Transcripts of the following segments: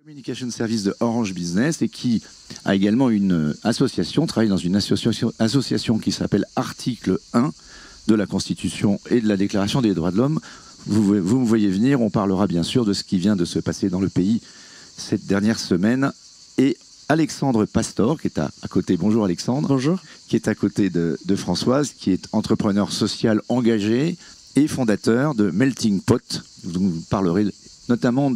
Communication Service de Orange Business et qui a également une association, travaille dans une association qui s'appelle Article 1 de la Constitution et de la Déclaration des droits de l'homme. Vous me voyez venir, on parlera bien sûr de ce qui vient de se passer dans le pays cette dernière semaine. Et Alexandre Pastor, qui est à côté, bonjour Alexandre. Bonjour. Qui est à côté de Françoise, qui est entrepreneur social engagé et fondateur de Melting Pot. Vous parlerez notamment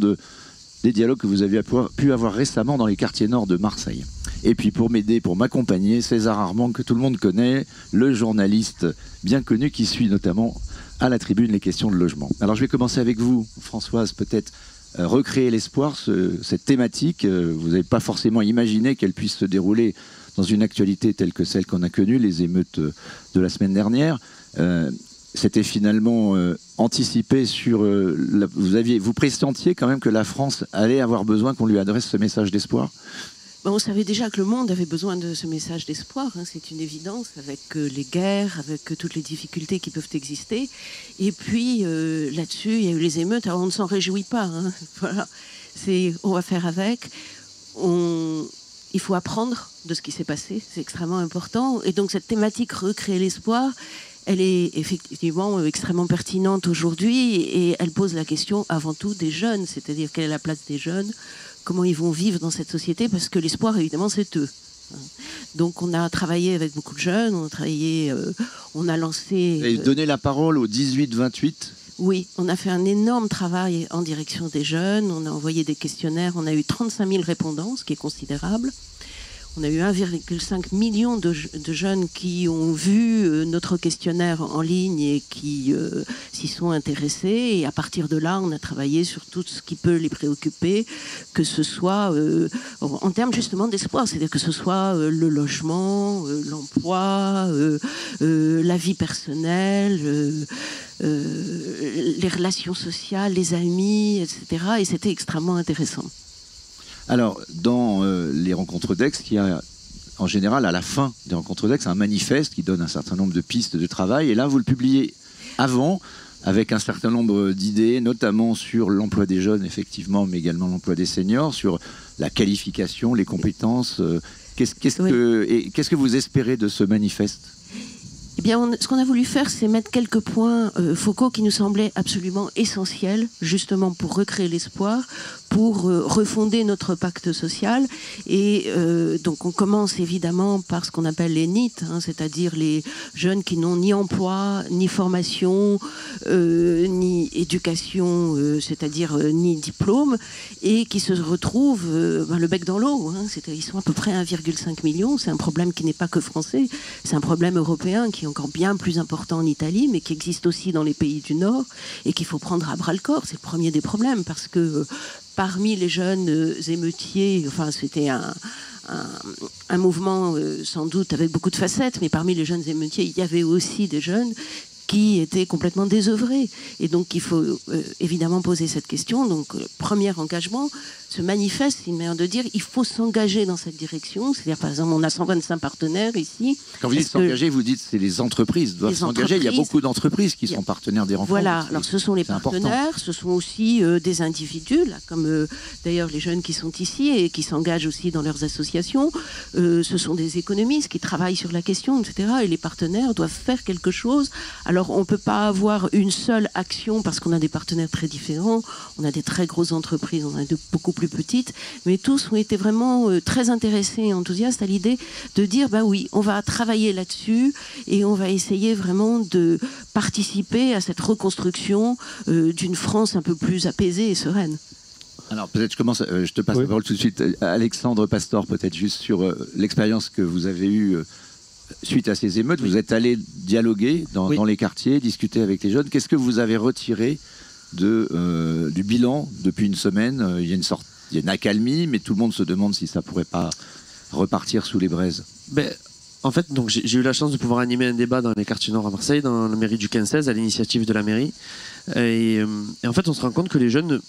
des dialogues que vous avez pu avoir récemment dans les quartiers nord de Marseille. Et puis pour m'aider, pour m'accompagner, César Armand, que tout le monde connaît, le journaliste bien connu qui suit notamment à la tribune les questions de logement. Alors je vais commencer avec vous, Françoise, peut-être recréer l'espoir, cette thématique. Vous n'avez pas forcément imaginé qu'elle puisse se dérouler dans une actualité telle que celle qu'on a connue, les émeutes de la semaine dernière. C'était finalement anticipé sur... vous pressentiez quand même que la France allait avoir besoin qu'on lui adresse ce message d'espoir? On savait déjà que le monde avait besoin de ce message d'espoir, hein, c'est une évidence, avec les guerres, avec toutes les difficultés qui peuvent exister. Et puis là-dessus, il y a eu les émeutes, alors on ne s'en réjouit pas. Hein, voilà. On va faire avec. Il faut apprendre de ce qui s'est passé, c'est extrêmement important. Et donc cette thématique recréer l'espoir, elle est effectivement extrêmement pertinente aujourd'hui et elle pose la question avant tout des jeunes, c'est-à-dire quelle est la place des jeunes, comment ils vont vivre dans cette société, parce que l'espoir, évidemment, c'est eux. Donc on a travaillé avec beaucoup de jeunes, on a lancé... Et donné la parole aux 18-28 ? Oui, on a fait un énorme travail en direction des jeunes, on a envoyé des questionnaires, on a eu 35 000 répondants, ce qui est considérable. On a eu 1,5 million de jeunes qui ont vu notre questionnaire en ligne et qui s'y sont intéressés. Et à partir de là, on a travaillé sur tout ce qui peut les préoccuper, que ce soit en termes justement d'espoir, c'est-à-dire que ce soit le logement, l'emploi, la vie personnelle, les relations sociales, les amis, etc. Et c'était extrêmement intéressant. Alors, dans les rencontres d'Aix, il y a en général à la fin des rencontres d'Aix un manifeste qui donne un certain nombre de pistes de travail. Et là, vous le publiez avant, avec un certain nombre d'idées, notamment sur l'emploi des jeunes, effectivement, mais également l'emploi des seniors, sur la qualification, les compétences. Qu'est-ce que vous espérez de ce manifeste ? Eh bien, ce qu'on a voulu faire, c'est mettre quelques points focaux qui nous semblaient absolument essentiels, justement pour recréer l'espoir, pour refonder notre pacte social. Et donc, on commence évidemment par ce qu'on appelle les NEET, hein, c'est-à-dire les jeunes qui n'ont ni emploi, ni formation, ni éducation, c'est-à-dire ni diplôme, et qui se retrouvent le bec dans l'eau. Hein, ils sont à peu près 1,5 million. C'est un problème qui n'est pas que français, c'est un problème européen qui est encore bien plus important en Italie, mais qui existe aussi dans les pays du Nord et qu'il faut prendre à bras-le-corps. C'est le premier des problèmes parce que parmi les jeunes émeutiers, enfin c'était un mouvement sans doute avec beaucoup de facettes, mais parmi les jeunes émeutiers, il y avait aussi des jeunes qui étaient complètement désœuvrés. Et donc il faut évidemment poser cette question. Donc premier engagement, ce manifeste, c'est une manière de dire il faut s'engager dans cette direction. C'est-à-dire, par exemple, on a 125 partenaires ici. Quand vous dites s'engager, vous dites c'est les entreprises doivent s'engager. Il y a beaucoup d'entreprises qui sont partenaires des rencontres. Voilà, alors ce sont les partenaires, ce sont aussi des individus, là, comme d'ailleurs les jeunes qui sont ici et qui s'engagent aussi dans leurs associations. Ce sont des économistes qui travaillent sur la question, etc. Et les partenaires doivent faire quelque chose. Alors on ne peut pas avoir une seule action parce qu'on a des partenaires très différents. On a des très grosses entreprises, on a de beaucoup plus petites, mais tous ont été vraiment très intéressés et enthousiastes à l'idée de dire bah oui, on va travailler là-dessus et on va essayer vraiment de participer à cette reconstruction d'une France un peu plus apaisée et sereine. Alors peut-être je te passe la parole tout de suite. Alexandre Pastor, peut-être juste sur l'expérience que vous avez eue suite à ces émeutes. Vous êtes allé dialoguer dans les quartiers, discuter avec les jeunes. Qu'est-ce que vous avez retiré du bilan depuis une semaine? Il y a une accalmie, mais tout le monde se demande si ça pourrait pas repartir sous les braises. En fait, donc j'ai eu la chance de pouvoir animer un débat dans les quartiers nord à Marseille, dans la mairie du 15-16, à l'initiative de la mairie. Et en fait, on se rend compte que les jeunes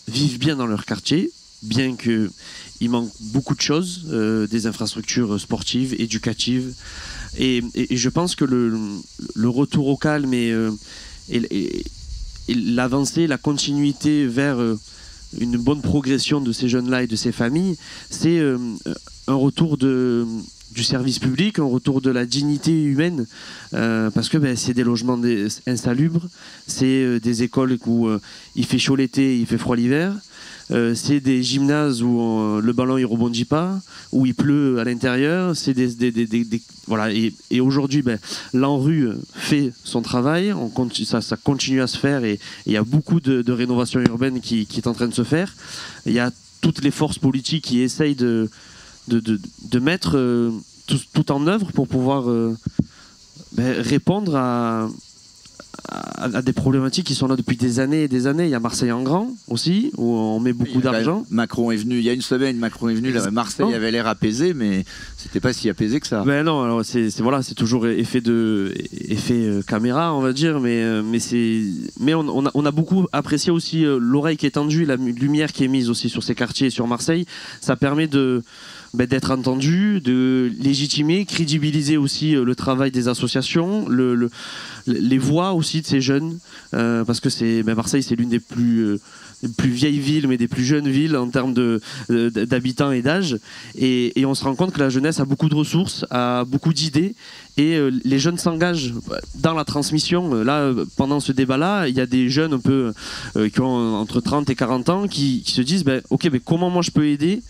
vivent bien dans leur quartier, bien qu'il manque beaucoup de choses, des infrastructures sportives, éducatives. Et je pense que le retour au calme et l'avancée, la continuité vers une bonne progression de ces jeunes-là et de ces familles, c'est un retour du service public, un retour de la dignité humaine, parce que c'est des logements insalubres, c'est des écoles où il fait chaud l'été, il fait froid l'hiver, c'est des gymnases où le ballon il rebondit pas, où il pleut à l'intérieur, c'est voilà. Et aujourd'hui, l'ANRU fait son travail, ça continue à se faire, et il y a beaucoup de rénovation urbaine qui est en train de se faire. Il y a toutes les forces politiques qui essayent de mettre tout en œuvre pour pouvoir répondre à des problématiques qui sont là depuis des années et des années. Il y a Marseille en grand aussi, où on met beaucoup d'argent. Macron est venu, il y a une semaine, Macron est venu, Marseille avait l'air apaisé, mais c'était pas si apaisé que ça. Non, alors c'est toujours effet caméra, on va dire, mais on a beaucoup apprécié aussi l'oreille qui est tendue, la lumière qui est mise aussi sur ces quartiers et sur Marseille. Ça permet d'être entendu, de légitimer, crédibiliser aussi le travail des associations, les voix aussi de ces jeunes, parce que Marseille c'est l'une des plus vieilles villes, mais des plus jeunes villes en termes d'habitants et d'âge, et on se rend compte que la jeunesse a beaucoup de ressources, a beaucoup d'idées, et les jeunes s'engagent dans la transmission. Là, pendant ce débat-là, il y a des jeunes un peu qui ont entre 30 et 40 ans qui se disent ok, comment moi je peux aider,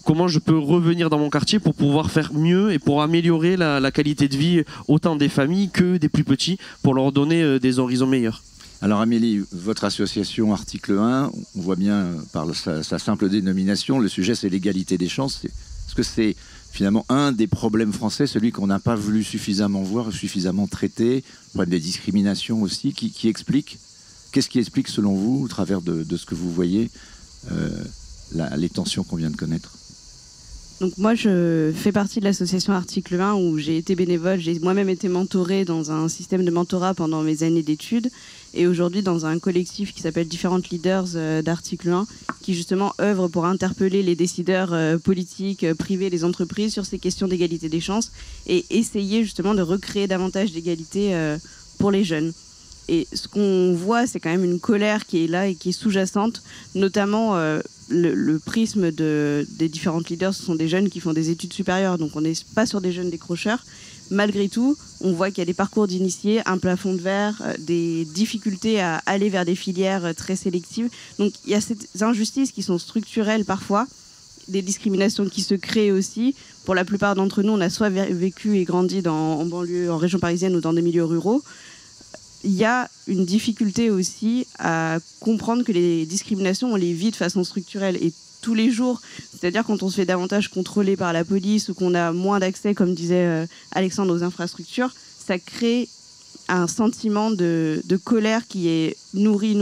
comment je peux revenir dans mon quartier pour pouvoir faire mieux et pour améliorer la qualité de vie autant des familles que des plus petits, pour leur donner des horizons meilleurs. Alors Amélie, votre association Article 1, on voit bien par sa simple dénomination, le sujet c'est l'égalité des chances. Est-ce que c'est finalement un des problèmes français, celui qu'on n'a pas voulu suffisamment voir, suffisamment traiter, le problème des discriminations aussi, qu'est-ce qui explique selon vous, au travers de ce que vous voyez, les tensions qu'on vient de connaître? Donc moi, je fais partie de l'association Article 1 où j'ai été bénévole. J'ai moi-même été mentorée dans un système de mentorat pendant mes années d'études, et aujourd'hui dans un collectif qui s'appelle Différentes Leaders d'Article 1, qui justement œuvre pour interpeller les décideurs politiques, privés, les entreprises sur ces questions d'égalité des chances, et essayer justement de recréer davantage d'égalité pour les jeunes. Et ce qu'on voit, c'est quand même une colère qui est là et qui est sous-jacente, notamment le prisme des différentes leaders. Ce sont des jeunes qui font des études supérieures, donc on n'est pas sur des jeunes décrocheurs. Malgré tout, on voit qu'il y a des parcours d'initiés, un plafond de verre, des difficultés à aller vers des filières très sélectives. Donc il y a ces injustices qui sont structurelles parfois, des discriminations qui se créent aussi. Pour la plupart d'entre nous, on a soit vécu et grandi en banlieue, en région parisienne ou dans des milieux ruraux. Il y a une difficulté aussi à comprendre que les discriminations, on les vit de façon structurelle et tous les jours. C'est-à-dire quand on se fait davantage contrôler par la police ou qu'on a moins d'accès, comme disait Alexandre, aux infrastructures, ça crée un sentiment de colère qui est nourri.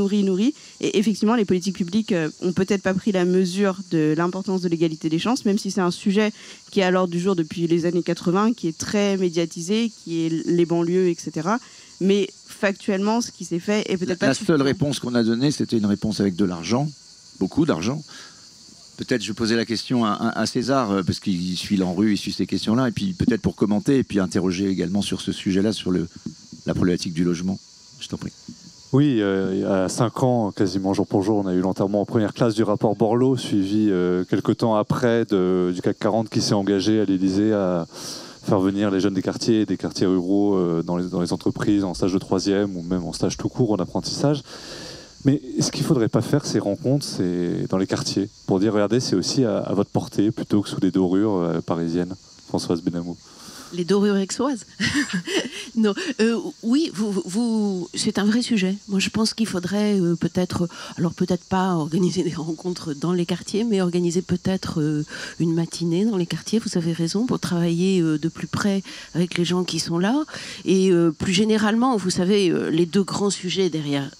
Et effectivement, les politiques publiques ont peut-être pas pris la mesure de l'importance de l'égalité des chances, même si c'est un sujet qui est à l'ordre du jour depuis les années 80, qui est très médiatisé, qui est les banlieues, etc. Mais factuellement, ce qui s'est fait est peut-être pas la seule réponse qu'on a donnée, c'était une réponse avec de l'argent, beaucoup d'argent. Peut-être je posais la question à César, parce qu'il suit l'ANRU, il suit ces questions-là, et puis peut-être pour commenter, et puis interroger également sur ce sujet-là, sur la problématique du logement. Je t'en prie. Oui, il y a 5 ans, quasiment jour pour jour, on a eu l'enterrement en première classe du rapport Borloo, suivi quelques temps après du CAC 40 qui s'est engagé à l'Élysée à faire venir les jeunes des quartiers ruraux dans les entreprises en stage de 3e ou même en stage tout court en apprentissage. Mais ce qu'il ne faudrait pas faire, ces rencontres, c'est dans les quartiers, pour dire, regardez, c'est aussi à votre portée, plutôt que sous les dorures parisiennes. Françoise Benamou. Les dorures aixoises. Non, oui, c'est un vrai sujet. Moi, je pense qu'il faudrait peut-être pas organiser des rencontres dans les quartiers, mais organiser peut-être une matinée dans les quartiers, vous avez raison, pour travailler de plus près avec les gens qui sont là. Et plus généralement, vous savez, les deux grands sujets derrière...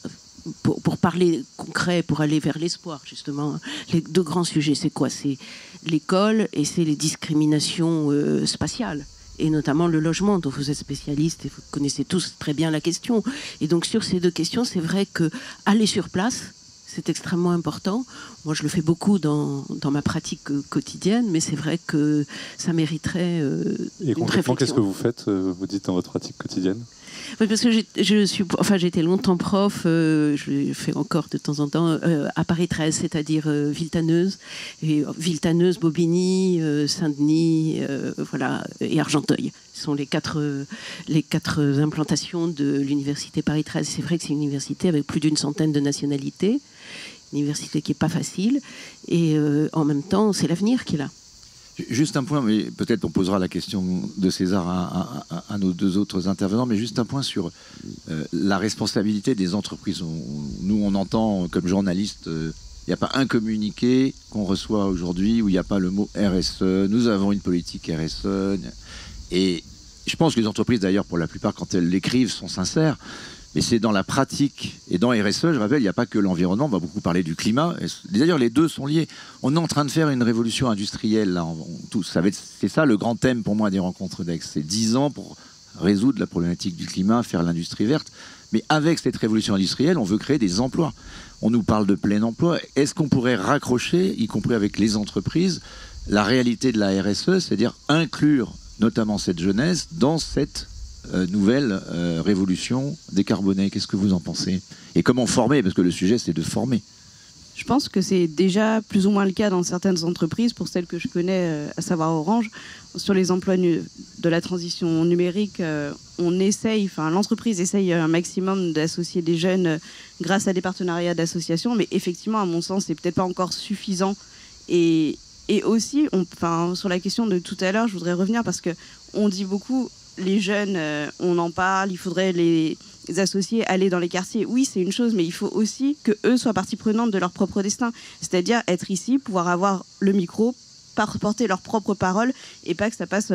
Pour parler concret, pour aller vers l'espoir, justement, les deux grands sujets, c'est quoi? C'est l'école et c'est les discriminations spatiales, et notamment le logement, dont vous êtes spécialiste et vous connaissez tous très bien la question. Et donc sur ces deux questions, c'est vrai qu'aller sur place, c'est extrêmement important. Moi, je le fais beaucoup dans ma pratique quotidienne, mais c'est vrai que ça mériterait une réflexion. Qu'est-ce que vous faites, vous dites, dans votre pratique quotidienne? Oui, parce que j'ai été longtemps prof, je fais encore de temps en temps à Paris 13, c'est-à-dire Villetaneuse, Bobigny, Saint-Denis, voilà, et Argenteuil. Ce sont les quatre implantations de l'université Paris 13. C'est vrai que c'est une université avec plus d'une centaine de nationalités, une université qui n'est pas facile, et en même temps, c'est l'avenir qui est là. Juste un point, mais peut-être on posera la question de César à nos deux autres intervenants, mais juste un point sur la responsabilité des entreprises. Nous, on entend comme journaliste, il n'y a pas un communiqué qu'on reçoit aujourd'hui où il n'y a pas le mot RSE. Nous avons une politique RSE. Et je pense que les entreprises, d'ailleurs, pour la plupart, quand elles l'écrivent, sont sincères. Mais c'est dans la pratique. Et dans RSE, je rappelle, il n'y a pas que l'environnement. On va beaucoup parler du climat. D'ailleurs, les deux sont liés. On est en train de faire une révolution industrielle. Là, c'est ça le grand thème pour moi des rencontres d'Aix. C'est 10 ans pour résoudre la problématique du climat, faire l'industrie verte. Mais avec cette révolution industrielle, on veut créer des emplois. On nous parle de plein emploi. Est-ce qu'on pourrait raccrocher, y compris avec les entreprises, la réalité de la RSE, c'est-à-dire inclure notamment cette jeunesse dans cette nouvelle révolution décarbonée? Qu'est-ce que vous en pensez? Et comment former? Parce que le sujet, c'est de former. Je pense que c'est déjà plus ou moins le cas dans certaines entreprises. Pour celles que je connais, à savoir Orange, sur les emplois de la transition numérique, l'entreprise essaye un maximum d'associer des jeunes grâce à des partenariats d'associations. Mais effectivement, à mon sens, c'est peut-être pas encore suffisant. Et aussi, sur la question de tout à l'heure, je voudrais revenir parce qu'on dit beaucoup... Les jeunes, on en parle, il faudrait les associer, aller dans les quartiers. Oui, c'est une chose, mais il faut aussi qu'eux soient partie prenante de leur propre destin. C'est-à-dire être ici, pouvoir avoir le micro, porter leurs propres paroles, et pas que ça passe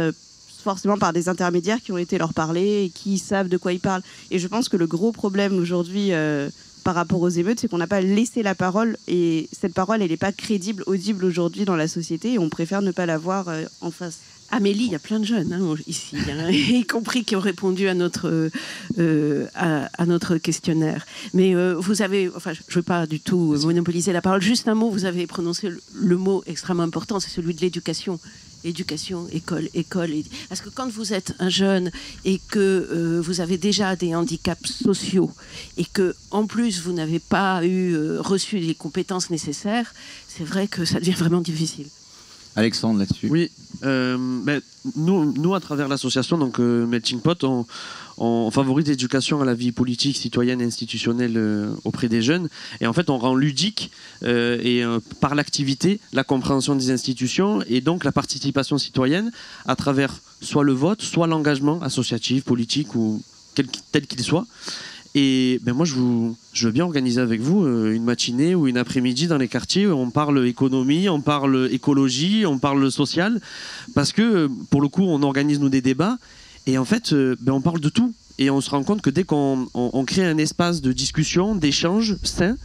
forcément par des intermédiaires qui ont été leur parler et qui savent de quoi ils parlent. Et je pense que le gros problème aujourd'hui par rapport aux émeutes, c'est qu'on n'a pas laissé la parole, et cette parole, elle n'est pas crédible, audible aujourd'hui dans la société, et on préfère ne pas la voir en face. Amélie, il y a plein de jeunes ici, y compris qui ont répondu à notre questionnaire. Mais vous avez, je ne veux pas du tout monopoliser la parole, juste un mot, vous avez prononcé le mot extrêmement important, c'est celui de l'éducation. Éducation, école. Parce que quand vous êtes un jeune et que vous avez déjà des handicaps sociaux et que en plus vous n'avez pas reçu les compétences nécessaires, c'est vrai que ça devient vraiment difficile. Alexandre, là-dessus. Oui, nous, à travers l'association, donc Melting Pot, on favorise l'éducation à la vie politique, citoyenne et institutionnelle auprès des jeunes. Et en fait, on rend ludique par l'activité la compréhension des institutions et donc la participation citoyenne à travers soit le vote, soit l'engagement associatif, politique ou tel qu'il soit. Et moi, je veux bien organiser avec vous une matinée ou une après-midi dans les quartiers où on parle économie, on parle écologie, on parle social, parce que pour le coup, on organise nous des débats et en fait, on parle de tout. Et on se rend compte que dès qu'on crée un espace de discussion, d'échange sain,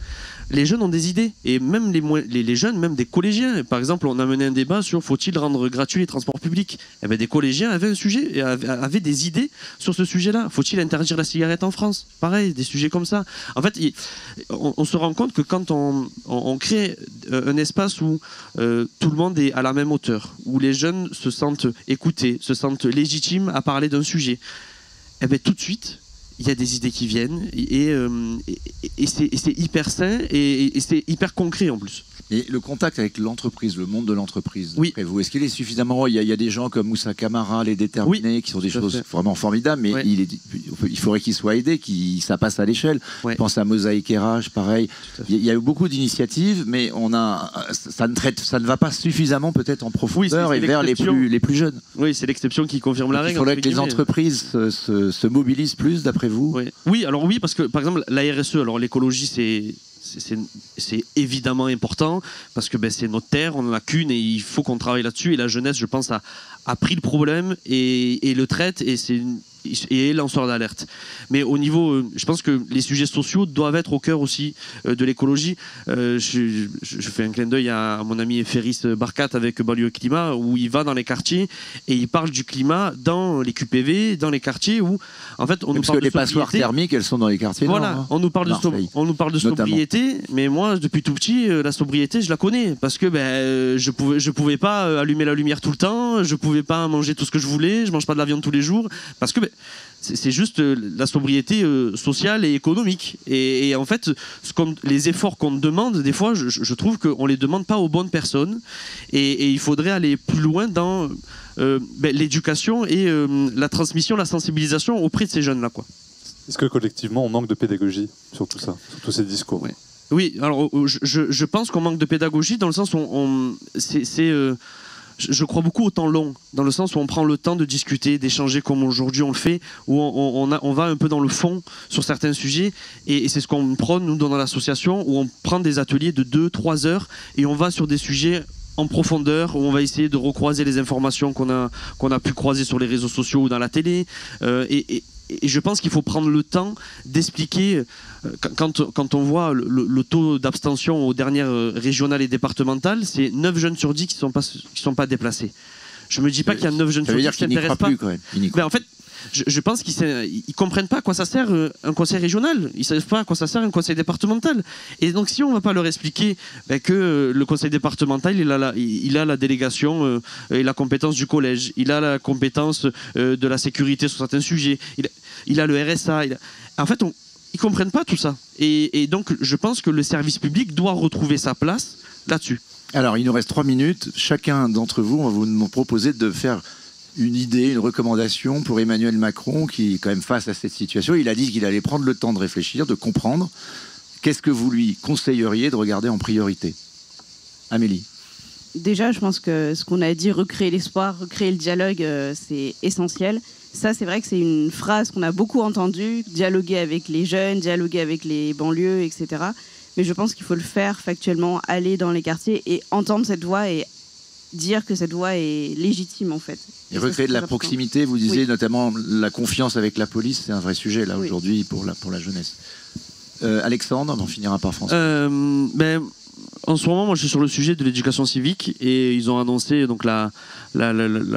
les jeunes ont des idées. Et même les jeunes, même des collégiens. Par exemple, on a mené un débat sur faut-il rendre gratuits les transports publics. Et des collégiens avaient un sujet, avaient des idées sur ce sujet-là. Faut-il interdire la cigarette en France? Pareil, des sujets comme ça. En fait, on se rend compte que quand on crée un espace où tout le monde est à la même hauteur, où les jeunes se sentent écoutés, se sentent légitimes à parler d'un sujet, tout de suite, il y a des idées qui viennent et c'est hyper sain et c'est hyper concret en plus. Et le contact avec l'entreprise, le monde de l'entreprise, oui. Vous, est-ce qu'il est suffisamment... Il y a des gens comme Moussa Camara, les déterminés, qui sont des choses vraiment formidables, mais il faudrait qu'ils soient aidés, ça passe à l'échelle. Je pense à Mosaïque RH, pareil. Il y a eu beaucoup d'initiatives, mais ça ne va pas suffisamment peut-être en profondeur et vers les plus jeunes. Oui, c'est l'exception qui confirme la règle. Il faudrait que les entreprises se mobilisent plus, d'après vous. Oui, alors oui, parce que par exemple, la RSE, alors l'écologie, c'est évidemment important parce que c'est notre terre, on n'en a qu'une et il faut qu'on travaille là-dessus. Et la jeunesse, je pense, a pris le problème et le traite et est lanceur d'alerte. Mais au niveau, je pense que les sujets sociaux doivent être au cœur aussi de l'écologie. Je fais un clin d'œil à mon ami Ferris Barkat avec Banlieue Climat, où il va dans les quartiers et il parle du climat dans les QPV, dans les quartiers où, en fait, on nous parle de les passoires thermiques, elles sont dans les quartiers. Voilà, on nous parle de sobriété, mais moi, depuis tout petit, la sobriété, je la connais parce que je pouvais pas allumer la lumière tout le temps, je pouvais pas manger tout ce que je voulais, je mange pas de la viande tous les jours parce que c'est juste la sobriété sociale et économique. Et en fait, les efforts qu'on demande, des fois, je trouve qu'on ne les demande pas aux bonnes personnes. Et il faudrait aller plus loin dans l'éducation et la transmission, la sensibilisation auprès de ces jeunes-là, quoi. Est-ce que collectivement, on manque de pédagogie sur tout ça, sur tous ces discours? Ouais. Oui, alors je pense qu'on manque de pédagogie dans le sens où je crois beaucoup au temps long, dans le sens où on prend le temps de discuter, d'échanger comme aujourd'hui on le fait, où on va un peu dans le fond sur certains sujets, et c'est ce qu'on prône nous dans l'association, où on prend des ateliers de 2-3 heures et on va sur des sujets en profondeur, où on va essayer de recroiser les informations qu'on a pu croiser sur les réseaux sociaux ou dans la télé, et je pense qu'il faut prendre le temps d'expliquer, quand on voit le taux d'abstention aux dernières régionales et départementales, c'est 9 jeunes sur 10 qui sont pas déplacés. Je me dis pas qu'il y a 9 jeunes sur 10 qui ne s'intéressent pas. Quand même. Mais en fait, je pense qu'ils ne comprennent pas à quoi ça sert un conseil régional. Ils ne savent pas à quoi ça sert un conseil départemental. Et donc, si on ne va pas leur expliquer que le conseil départemental, il a la délégation et la compétence du collège, il a la compétence de la sécurité sur certains sujets, il a le RSA. En fait, ils ne comprennent pas tout ça. Et donc, je pense que le service public doit retrouver sa place là-dessus. Alors, il nous reste 3 minutes. Chacun d'entre vous, on va vous proposer de faire une idée, une recommandation pour Emmanuel Macron qui est quand même face à cette situation. Il a dit qu'il allait prendre le temps de réfléchir, de comprendre. Qu'est-ce que vous lui conseilleriez de regarder en priorité? Amélie? Déjà, je pense que ce qu'on a dit, recréer l'espoir, recréer le dialogue, c'est essentiel. Ça, c'est vrai que c'est une phrase qu'on a beaucoup entendue, dialoguer avec les jeunes, dialoguer avec les banlieues, etc. Mais je pense qu'il faut le faire factuellement, aller dans les quartiers et entendre cette voix et dire que cette voix est légitime, en fait. Et recréer de la proximité, vous disiez notamment la confiance avec la police, c'est un vrai sujet là aujourd'hui pour la jeunesse. Alexandre, on finira par François. En ce moment, moi, je suis sur le sujet de l'éducation civique et ils ont annoncé donc la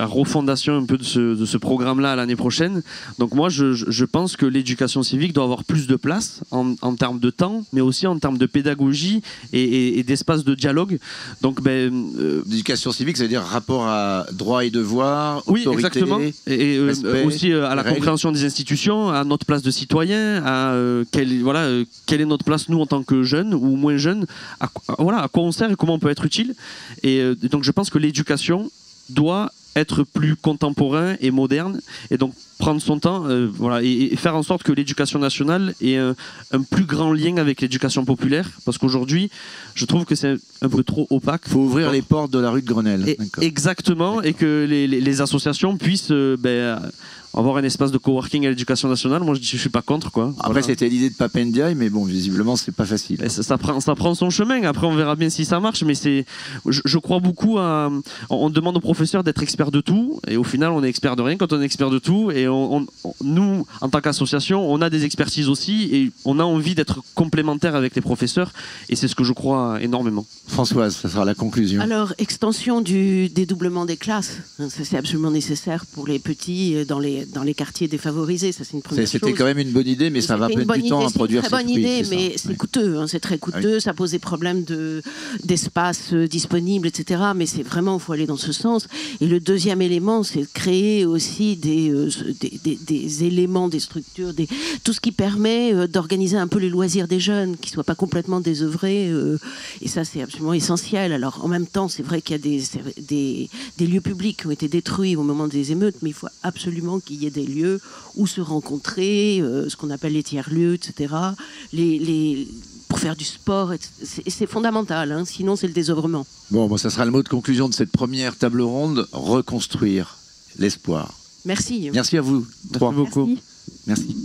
refondation un peu de ce programme-là l'année prochaine. Donc moi, je pense que l'éducation civique doit avoir plus de place en termes de temps, mais aussi en termes de pédagogie et d'espace de dialogue. Donc, l'éducation civique, ça veut dire rapport à droits et devoirs, autorité, exactement. Et respect, aussi à la compréhension des institutions, à notre place de citoyen, à quelle est notre place, nous, en tant que jeunes ou moins jeunes, à quoi on sert et comment on peut être utile. Et donc je pense que l'éducation doit être plus contemporain et moderne, et donc prendre son temps et faire en sorte que l'éducation nationale ait un plus grand lien avec l'éducation populaire, parce qu'aujourd'hui je trouve que c'est un peu trop opaque. Il faut ouvrir les portes de la rue de Grenelle. Exactement, et que les associations puissent avoir un espace de coworking à l'éducation nationale. Moi je suis pas contre, quoi. Après c'était l'idée de Papendiaï, mais bon, visiblement c'est pas facile. Ça prend son chemin, après on verra bien si ça marche, mais je crois beaucoup à... On demande aux professeurs d'être experts de tout, et au final on est expert de rien quand on est expert de tout, et nous en tant qu'association on a des expertises aussi, et on a envie d'être complémentaires avec les professeurs, et c'est ce que je crois énormément. Françoise, ça sera la conclusion. Alors, extension du dédoublement des classes, ça c'est absolument nécessaire pour les petits dans les quartiers défavorisés, ça c'est une première chose. C'était quand même une bonne idée, mais ça va prendre du temps à produire. C'est une très bonne idée, mais c'est coûteux, c'est très coûteux, ça pose des problèmes d'espace disponible, etc. Mais c'est vraiment, il faut aller dans ce sens. Et le deuxième élément, c'est de créer aussi des éléments, des structures, tout ce qui permet d'organiser un peu les loisirs des jeunes, qui ne soient pas complètement désœuvrés. Et ça, c'est absolument essentiel. Alors, en même temps, c'est vrai qu'il y a des lieux publics qui ont été détruits au moment des émeutes, mais il faut absolument qu'il y ait des lieux où se rencontrer, ce qu'on appelle les tiers-lieux, etc. Pour faire du sport, c'est fondamental, sinon c'est le désœuvrement. Bon, ça sera le mot de conclusion de cette première table ronde, reconstruire l'espoir. Merci. Merci à vous. Merci beaucoup. Merci.